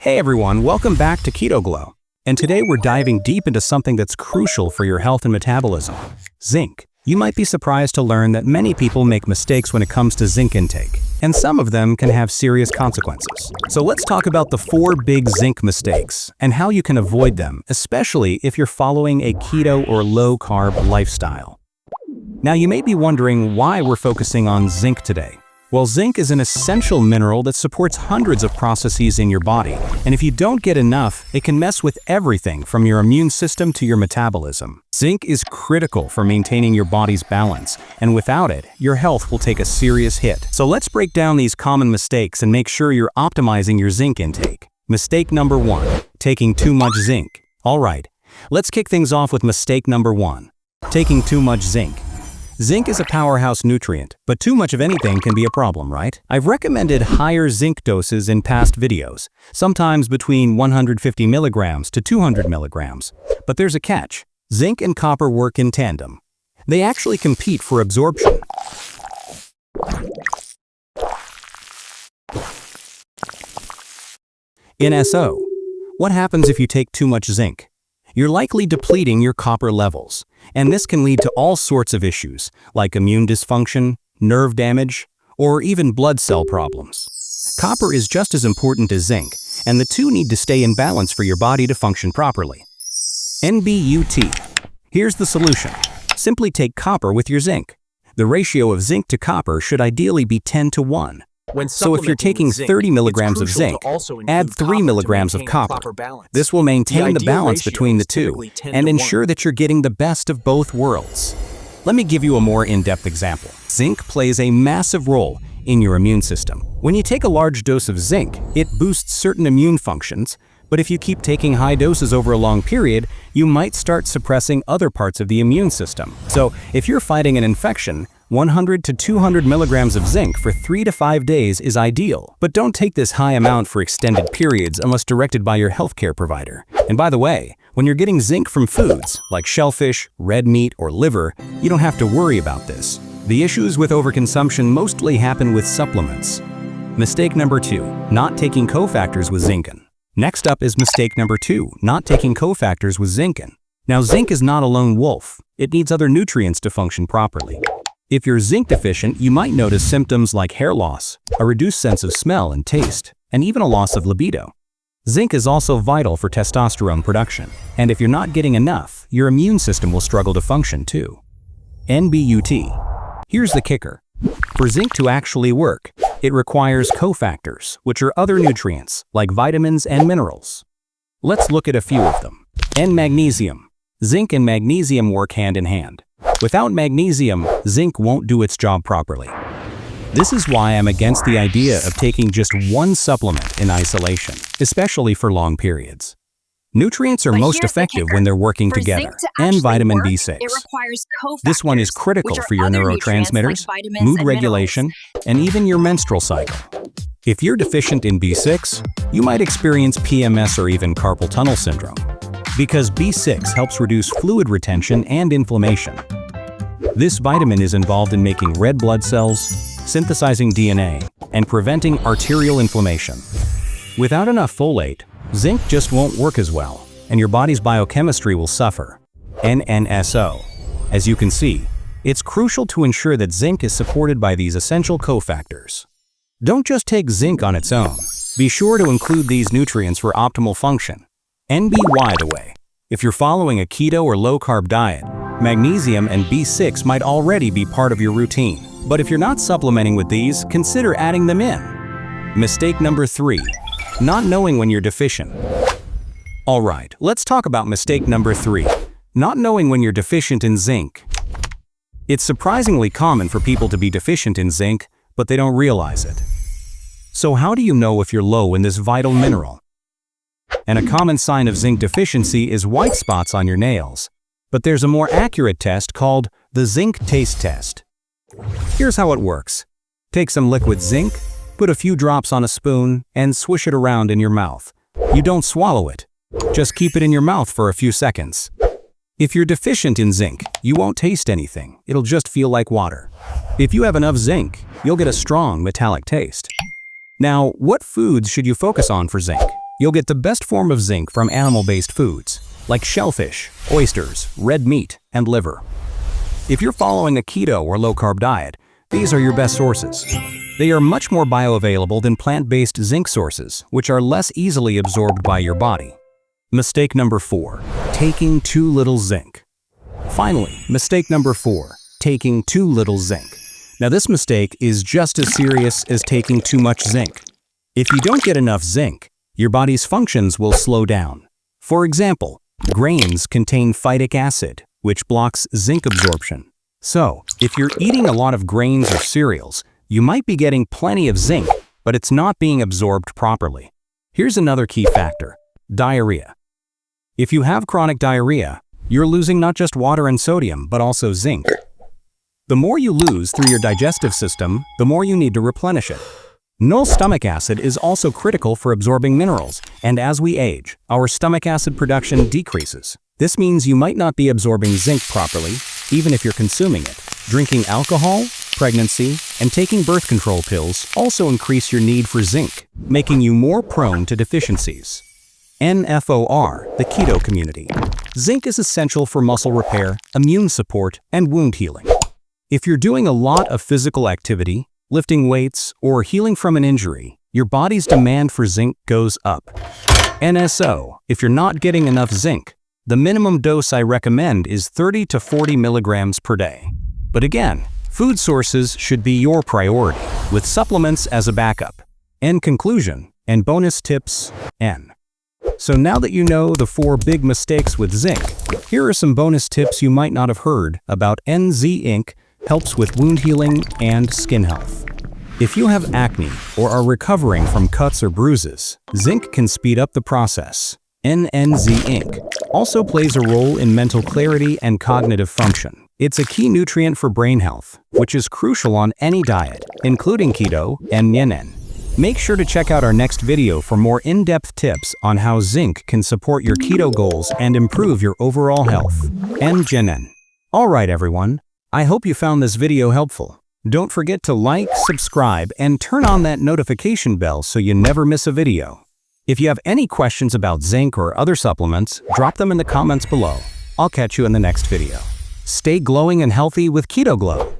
Hey everyone, welcome back to KetoGlow. And today we're diving deep into something that's crucial for your health and metabolism: zinc. You might be surprised to learn that many people make mistakes when it comes to zinc intake, and some of them can have serious consequences. So let's talk about the 4 big zinc mistakes and how you can avoid them, especially if you're following a keto or low-carb lifestyle. Now you may be wondering why we're focusing on zinc today. Well, zinc is an essential mineral that supports hundreds of processes in your body, and if you don't get enough, it can mess with everything from your immune system to your metabolism. Zinc is critical for maintaining your body's balance, and without it, your health will take a serious hit. So let's break down these common mistakes and make sure you're optimizing your zinc intake. Mistake number 1, taking too much zinc. Alright, let's kick things off with mistake number 1, taking too much zinc. Zinc is a powerhouse nutrient, but too much of anything can be a problem, right? I've recommended higher zinc doses in past videos, sometimes between 150 milligrams to 200 milligrams. But there's a catch. Zinc and copper work in tandem. They actually compete for absorption. In SO, what happens if you take too much zinc? You're likely depleting your copper levels, and this can lead to all sorts of issues, like immune dysfunction, nerve damage, or even blood cell problems. Copper is just as important as zinc, and the two need to stay in balance for your body to function properly. NBUT. Here's the solution. Simply take copper with your zinc. The ratio of zinc to copper should ideally be 10:1. So if you're taking 30 milligrams of zinc, add 3 milligrams of copper. This will maintain the balance between the two and ensure that you're getting the best of both worlds. Let me give you a more in-depth example. Zinc plays a massive role in your immune system. When you take a large dose of zinc, it boosts certain immune functions, but if you keep taking high doses over a long period, you might start suppressing other parts of the immune system. So if you're fighting an infection, 100 to 200 milligrams of zinc for 3 to 5 days is ideal. But don't take this high amount for extended periods unless directed by your healthcare provider. And by the way, when you're getting zinc from foods like shellfish, red meat, or liver, you don't have to worry about this. The issues with overconsumption mostly happen with supplements. Mistake number 2, not taking cofactors with zinc. Next up is mistake number 2, not taking cofactors with zinc. Now, zinc is not a lone wolf. It needs other nutrients to function properly. If you're zinc deficient, you might notice symptoms like hair loss, a reduced sense of smell and taste, and even a loss of libido. Zinc is also vital for testosterone production, and if you're not getting enough, your immune system will struggle to function too. NBUT. Here's the kicker. For zinc to actually work, it requires cofactors, which are other nutrients like vitamins and minerals. Let's look at a few of them. Magnesium. Zinc and magnesium work hand in hand. Without magnesium, zinc won't do its job properly. This is why I'm against the idea of taking just one supplement in isolation, especially for long periods. Nutrients are most effective when they're working together, and vitamin B6. This one is critical for your neurotransmitters, mood regulation, and even your menstrual cycle. If you're deficient in B6, you might experience PMS or even carpal tunnel syndrome, because B6 helps reduce fluid retention and inflammation. This vitamin is involved in making red blood cells, synthesizing DNA, and preventing arterial inflammation. Without enough folate, zinc just won't work as well, and your body's biochemistry will suffer. NNSO. As you can see, it's crucial to ensure that zinc is supported by these essential cofactors. Don't just take zinc on its own. Be sure to include these nutrients for optimal function. NBY the way. If you're following a keto or low-carb diet, magnesium and B6 might already be part of your routine. But if you're not supplementing with these, consider adding them in. Mistake number 3, not knowing when you're deficient. Alright, let's talk about mistake number 3, not knowing when you're deficient in zinc. It's surprisingly common for people to be deficient in zinc, but they don't realize it. So how do you know if you're low in this vital mineral? And a common sign of zinc deficiency is white spots on your nails. But there's a more accurate test called the zinc taste test. Here's how it works. Take some liquid zinc, put a few drops on a spoon, and swish it around in your mouth. You don't swallow it. Just keep it in your mouth for a few seconds. If you're deficient in zinc, you won't taste anything. It'll just feel like water. If you have enough zinc, you'll get a strong metallic taste. Now, what foods should you focus on for zinc? You'll get the best form of zinc from animal-based foods, like shellfish, oysters, red meat, and liver. If you're following a keto or low-carb diet, these are your best sources. They are much more bioavailable than plant-based zinc sources, which are less easily absorbed by your body. Mistake number 4. Taking too little zinc. Finally, mistake number 4. Taking too little zinc. Now this mistake is just as serious as taking too much zinc. If you don't get enough zinc, your body's functions will slow down. For example, grains contain phytic acid, which blocks zinc absorption. So, if you're eating a lot of grains or cereals, you might be getting plenty of zinc, but it's not being absorbed properly. Here's another key factor: diarrhea. If you have chronic diarrhea, you're losing not just water and sodium, but also zinc. The more you lose through your digestive system, the more you need to replenish it. Null stomach acid is also critical for absorbing minerals, and as we age, our stomach acid production decreases. This means you might not be absorbing zinc properly, even if you're consuming it. Drinking alcohol, pregnancy, and taking birth control pills also increase your need for zinc, making you more prone to deficiencies. NFOR, the keto community. Zinc is essential for muscle repair, immune support, and wound healing. If you're doing a lot of physical activity, lifting weights, or healing from an injury, your body's demand for zinc goes up. NSO, if you're not getting enough zinc, the minimum dose I recommend is 30 to 40 milligrams per day. But again, food sources should be your priority, with supplements as a backup. End conclusion, and bonus tips, N. So now that you know the 4 big mistakes with zinc, here are some bonus tips you might not have heard about. Zinc helps with wound healing and skin health. If you have acne or are recovering from cuts or bruises, zinc can speed up the process. Zinc also plays a role in mental clarity and cognitive function. It's a key nutrient for brain health, which is crucial on any diet, including keto and yin. Make sure to check out our next video for more in-depth tips on how zinc can support your keto goals and improve your overall health. Alright everyone, I hope you found this video helpful. Don't forget to like, subscribe, and turn on that notification bell so you never miss a video. If you have any questions about zinc or other supplements, drop them in the comments below. I'll catch you in the next video. Stay glowing and healthy with KetoGlow.